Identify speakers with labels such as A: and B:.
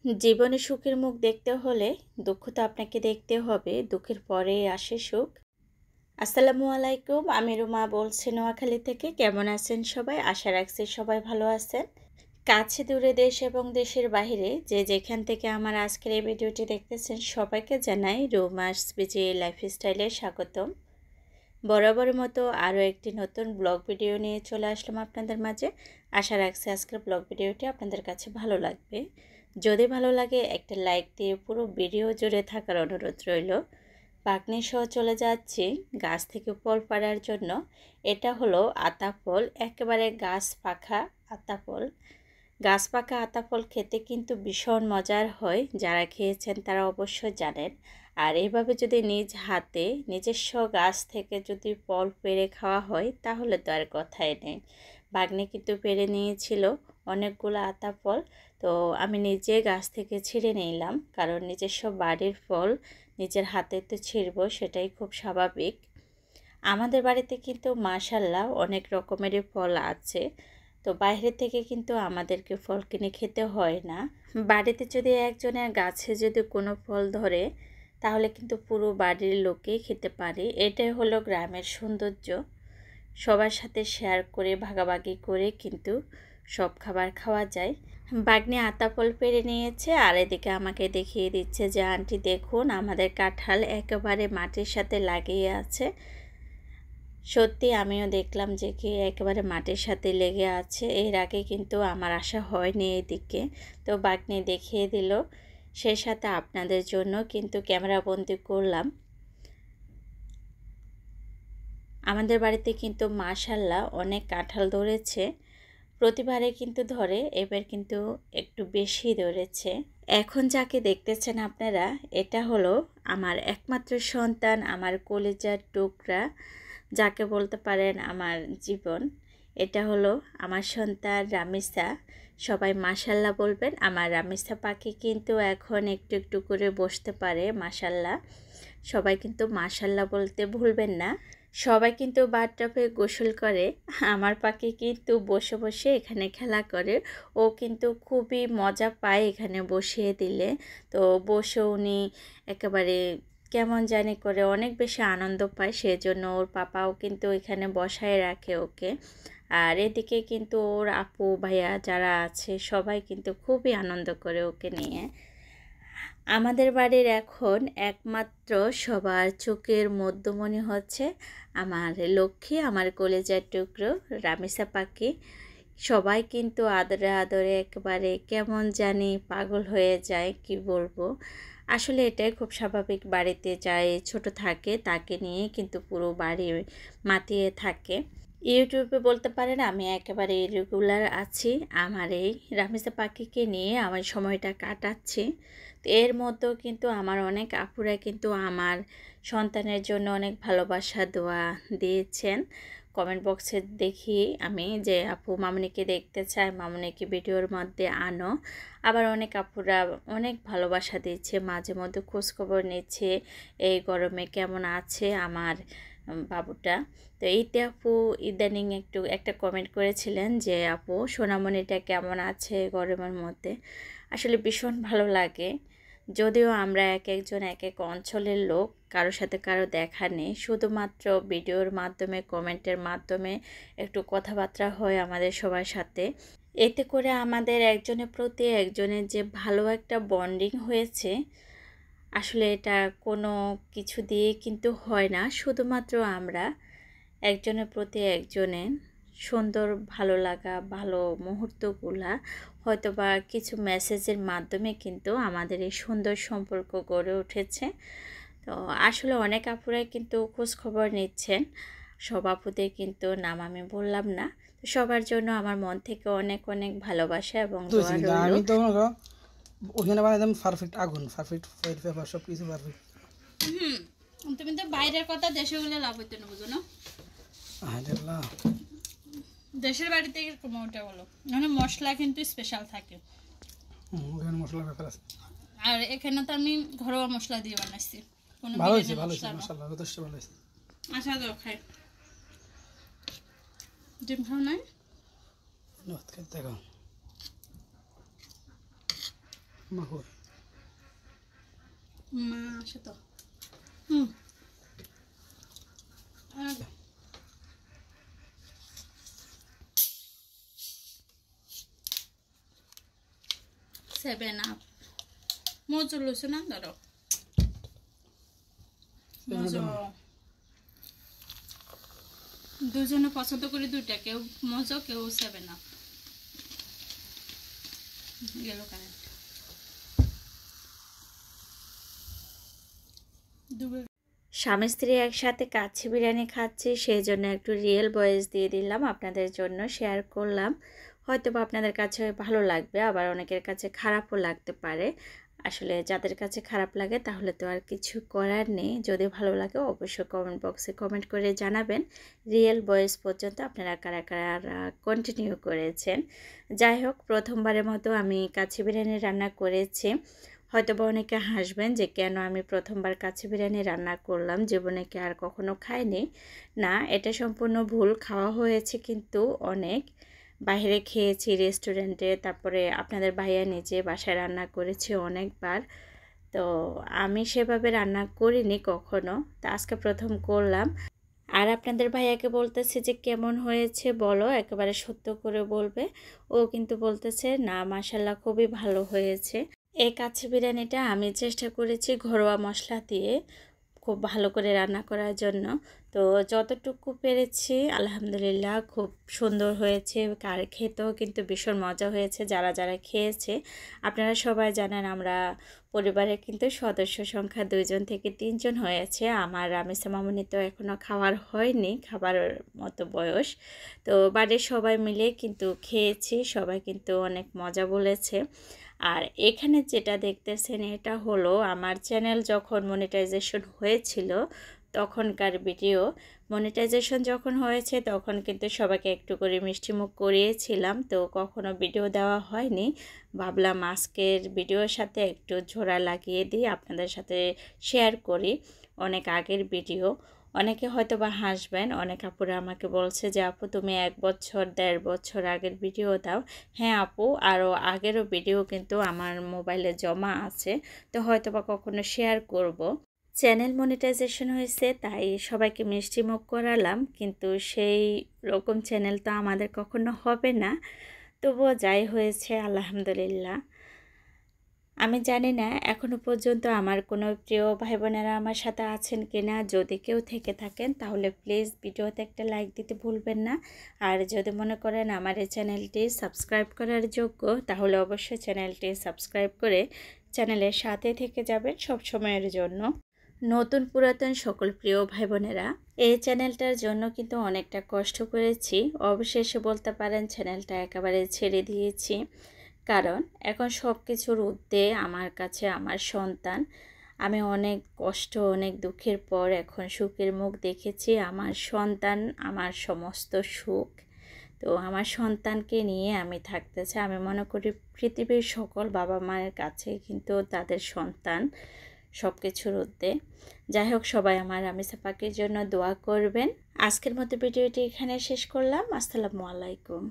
A: জীবনে সুখের মুখ দেখতে হলে দুঃখ তো আপনাকে দেখতে হবে, দুঃখের পরেই আসে সুখ। আসসালামু আলাইকুম, আমি রুমা বলছি নোয়াখালী থেকে। কেমন আছেন সবাই? আশা রাখছি সবাই ভালো আছেন। কাছে দূরে দেশ এবং দেশের বাইরে যে যেখান থেকে আমার আজকের এই ভিডিওটি দেখতেছেন সবাইকে জানাই রুমাস বিজি লাইফস্টাইলে স্বাগতম। বরাবরের মতো আরও একটি নতুন ব্লগ ভিডিও নিয়ে চলে আসলাম আপনাদের মাঝে। আশা রাখছি আজকের ব্লগ ভিডিওটি আপনাদের কাছে ভালো লাগবে। যদি ভালো লাগে একটা লাইক দিয়ে পুরো ভিডিও জুড়ে থাকার অনুরোধ রইল। পাকনি সহ চলে যাচ্ছি গাছ থেকে ফল পাড়ার জন্য। এটা হলো আতা ফল, একেবারে গাছ পাকা আতা ফল। গাছ পাকা আতা ফল খেতে কিন্তু ভীষণ মজার হয়, যারা খেয়েছেন তারা অবশ্যই জানেন। আর এইভাবে যদি নিজ হাতে নিজস্ব গাছ থেকে যদি ফল পেড়ে খাওয়া হয় তাহলে তো আর কথাই নেই। ভাগ্নে কিন্তু পেড়ে নিয়েছিল অনেকগুলো আতা ফল, তো আমি নিজে গাছ থেকে ছিঁড়ে নিলাম, কারণ নিজস্ব বাড়ির ফল নিজের হাতে তো ছিঁড়ব, সেটাই খুব স্বাভাবিক। আমাদের বাড়িতে কিন্তু মাশাল্লাহ অনেক রকমেরই ফল আছে, তো বাইরে থেকে কিন্তু আমাদেরকে ফল কিনে খেতে হয় না। বাড়িতে যদি একজনের গাছে যদি কোনো ফল ধরে তাহলে কিন্তু পুরো বাড়ির লোকেই খেতে পারে। এটাই হলো গ্রামের সৌন্দর্য। সবার সাথে শেয়ার করে ভাগাভাগি করে কিন্তু সব খাবার খাওয়া যায়। বাগনি আতা ফল পেড়ে নিয়েছে আর এদিকে আমাকে দেখিয়ে দিচ্ছে যে আন্টি দেখুন আমাদের কাঁঠাল একেবারে মাটির সাথে লাগিয়ে আছে। সত্যি আমিও দেখলাম যে কি একেবারে মাটির সাথে লেগে আছে। এর আগে কিন্তু আমার আসা হয়নি এদিকে, তো বাগনি দেখিয়ে দিল, সেই সাথে আপনাদের জন্য কিন্তু ক্যামেরা বন্দি করলাম। আমাদের বাড়িতে কিন্তু মাশাল্লাহ অনেক কাঁঠাল ধরেছে, প্রতিবারে কিন্তু ধরে, এবার কিন্তু একটু বেশি ধরেছে। এখন যাকে দেখতেছেন আপনারা, এটা হলো আমার একমাত্র সন্তান, আমার কলিজার টুকরা, যাকে বলতে পারেন আমার জীবন। এটা হলো আমার সন্তান রামিসা। সবাই মাশাল্লাহ বলবেন। আমার রামিসা পাখি কিন্তু এখন একটু একটু করে বসতে পারে, মাশাল্লাহ। সবাই কিন্তু মাশাল্লাহ বলতে ভুলবেন না। সবাই কিন্তু বাথটাবে গোসল করে, আমার পাখি কিন্তু বসে বসে এখানে খেলা করে। ও কিন্তু খুবই মজা পায় এখানে বসিয়ে দিলে, তো বসে উনি একেবারে কেমন জানি করে অনেক বেশি আনন্দ পায়, সেজন্য ওর পাপাও কিন্তু এখানে বসায় রাখে ওকে। আর এদিকে কিন্তু ওর আপু ভাইয়া যারা আছে সবাই কিন্তু খুবই আনন্দ করে ওকে নিয়ে। আমাদের বাড়ির এখন একমাত্র সবার চোখের মধ্যমণি হচ্ছে আমার লক্ষ্মী, আমার কলেজার টুকরো রামিসা পাখি। সবাই কিন্তু আদরে আদরে একেবারে কেমন জানি পাগল হয়ে যায়, কি বলবো। আসলে এটাই খুব স্বাভাবিক, বাড়িতে যাই ছোট থাকে তাকে নিয়ে কিন্তু পুরো বাড়ি মাতিয়ে থাকে। ইউটিউবে বলতে পারেন আমি একেবারে রেগুলার আছি, আমার এই রামিসা পাখিকে নিয়ে আমার সময়টা কাটাচ্ছি। তো এর মধ্যেও কিন্তু আমার অনেক আপুরা কিন্তু আমার সন্তানের জন্য অনেক ভালোবাসা দোয়া দিয়েছেন। কমেন্ট বক্সে দেখি আমি যে আপু মামনিকে দেখতে চায়, মামনিকে ভিডিওর মধ্যে আনো। আবার অনেক আপুরা অনেক ভালোবাসা দিচ্ছে, মাঝে মধ্যে খোঁজখবর নিচ্ছে এই গরমে কেমন আছে আমার বাবুটা। তো এইতে আপু ইদানিং একটু একটা কমেন্ট করেছিলেন যে আপু সোনামণিটা কেমন আছে গরমের মধ্যে। আসলে ভীষণ ভালো লাগে, যদিও আমরা এক একজন এক এক অঞ্চলের লোক, কারোর সাথে কারো দেখা নেই, শুধুমাত্র ভিডিওর মাধ্যমে কমেন্টের মাধ্যমে একটু কথাবার্তা হয় আমাদের সবার সাথে। এতে করে আমাদের একজনের প্রতি একজনের যে ভালো একটা বন্ডিং হয়েছে, আসলে এটা কোনো কিছু দিয়ে কিন্তু হয় না, শুধুমাত্র আমরা একজনের প্রতি একজনের সুন্দর ভালো লাগা ভালো মুহূর্তগুলা হয়তো বা কিছু মেসেজের মাধ্যমে কিন্তু আমাদের এই সুন্দর সম্পর্ক গড়ে উঠেছে। তো আসলে অনেক আপুরাই কিন্তু খোঁজ খবর নিচ্ছেন, সব আপুদের কিন্তু নাম আমি বললাম না। তো সবার জন্য আমার মন থেকে অনেক অনেক ভালোবাসা এবং দোয়া রইল।
B: আমি তো ওখানে বানাইতাম পারফেক্ট আগুন, পারফেক্ট ফাইল পেপার সব কিছু পারফেক্ট।
C: তুমি তো বাইরের কথা দেশে গেলে লাভ হইতো না, বুঝো না?
B: আল্লাহ,
C: দেশের বাড়িতে এরকম ওটা বলো, মানে মশলা কিন্তু স্পেশাল থাকে।
B: ওখানে মশলা ব্যাপার আছে।
C: আর এখানে তো আমি ঘরোয়া মশলা দিয়ে বানাইছি, কোনো
B: ভালো হয়েছে,
C: বিরিয়ানি
B: ভালো হয়েছে,
C: মশলা না।
B: মাশাআল্লাহ, যথেষ্ট ভালো হয়েছে।
C: আচ্ছা দাও খাই। ডিম খাও নাই?
B: দেখো মাহুর
C: মা আসে তো হুম 7 আপ মজা লইছে না ধরো মজা দুজনে পছন্দ করি দুইটা কেউ মজা কেউ 7 আপ গেল কারেন্ট
A: স্বামী স্ত্রী একসাথে কাচ্চি বিরিয়ানি খাচ্ছি, সেই জন্য একটু রিয়েল ভয়েস দিয়ে দিলাম, আপনাদের জন্য শেয়ার করলাম। হয়তো বা আপনাদের কাছে ভালো লাগবে, আবার অনেকের কাছে খারাপও লাগতে পারে। আসলে যাদের কাছে খারাপ লাগে তাহলে তো আর কিছু করার নেই। যদি ভালো লাগে অবশ্যই কমেন্ট বক্সে কমেন্ট করে জানাবেন রিয়েল ভয়েস পর্যন্ত আপনারা কারা কারা কন্টিনিউ করেছেন। যাই হোক, প্রথমবারের মতো আমি কাচ্চি বিরিয়ানি রান্না করেছি। হয়তো বা অনেকে হাসবেন যে কেন আমি প্রথমবার কাচ্চি বিরিয়ানি রান্না করলাম, জীবনে কি আর কখনো খাইনি। না, এটা সম্পূর্ণ ভুল। খাওয়া হয়েছে কিন্তু অনেক, বাইরে খেয়েছি রেস্টুরেন্টে, তারপরে আপনাদের ভাইয়া নিজে বাসায় রান্না করেছে অনেকবার। তো আমি সেভাবে রান্না করিনি কখনো, তো আজকে প্রথম করলাম। আর আপনাদের ভাইয়াকে বলতেছে যে কেমন হয়েছে বলো, একেবারে সত্য করে বলবে। ও কিন্তু বলতেছে না মাশাআল্লাহ খুবই ভালো হয়েছে। এই কাচ্চি বিরিয়ানিটা আমি চেষ্টা করেছি ঘরোয়া মশলা দিয়ে খুব ভালো করে রান্না করার জন্য। তো যতটুকু পেরেছি আলহামদুলিল্লাহ খুব সুন্দর হয়েছে, আর খেতেও কিন্তু ভীষণ মজা হয়েছে। যারা যারা খেয়েছে আপনারা সবাই জানেন আমরা পরিবারের কিন্তু সদস্য সংখ্যা 2 জন থেকে 3 জন হয়েছে। আমার রামিসা মামুনি তো এখনও খাওয়ার হয়নি, খাবার মতো বয়স। তো বাড়ির সবাই মিলে কিন্তু খেয়েছি, সবাই কিন্তু অনেক মজা বলেছে। আর এখানে যেটা দেখতেছেন এটা হলো আমার চ্যানেল যখন মনিটাইজেশন হয়েছিল তখনকার ভিডিও। মনিটাইজেশন যখন হয়েছে তখন কিন্তু সবাইকে একটু করে মিষ্টিমুখ করিয়েছিলাম, তো কখনো ভিডিও দেওয়া হয়নি। ভাবলাম আজকের ভিডিওর সাথে একটু জোড়া লাগিয়ে দিই, আপনাদের সাথে শেয়ার করি অনেক আগের ভিডিও। অনেকে হয়তো বা হাসবেন, অনেক আপুরা আমাকে বলছে যে আপু তুমি 1 বছর 1.5 বছর আগের ভিডিও দাও। হ্যাঁ আপু, আরও আগেরও ভিডিও কিন্তু আমার মোবাইলে জমা আছে, তো হয়তো বা কখনো শেয়ার করব। চ্যানেল মনিটাইজেশন হয়েছে তাই সবাইকে মিষ্টিমুখ করালাম, কিন্তু সেই রকম চ্যানেল তো আমাদের কখনো হবে না। তবুও যাই হয়েছে আলহামদুলিল্লাহ। আমি জানি না এখনো পর্যন্ত আমার কোনো প্রিয় ভাই বোনেরা আমার সাথে আছেন কিনা। যদি কেউ থেকে থাকেন তাহলে প্লিজ ভিডিওতে একটা লাইক দিতে ভুলবেন না। আর যদি মনে করেন আমার এই চ্যানেলটি সাবস্ক্রাইব করার যোগ্য তাহলে অবশ্যই চ্যানেলটি সাবস্ক্রাইব করে চ্যানেলের সাথে থেকে যাবেন সব সময়ের জন্য। নতুন পুরাতন সকল প্রিয় ভাই বোনেরা, এই চ্যানেলটার জন্য কিন্তু অনেকটা কষ্ট করেছি। অবশেষে বলতে পারেন চ্যানেলটা একেবারে ছেড়ে দিয়েছি, কারণ এখন সব কিছুর ঊর্ধ্বে আমার কাছে আমার সন্তান। আমি অনেক কষ্ট অনেক দুঃখের পর এখন সুখের মুখ দেখেছি। আমার সন্তান আমার সমস্ত সুখ। তো আমার সন্তানকে নিয়ে আমি থাকতে চাই। আমি মনে করি পৃথিবীর সকল বাবা মায়ের কাছে কিন্তু তাদের সন্তান সব কিছুর ঊর্ধ্বে। যাই হোক, সবাই আমার রামিসা পাখির জন্য দোয়া করবেন। আজকের মতো ভিডিওটি এখানে শেষ করলাম। আসসালামু আলাইকুম।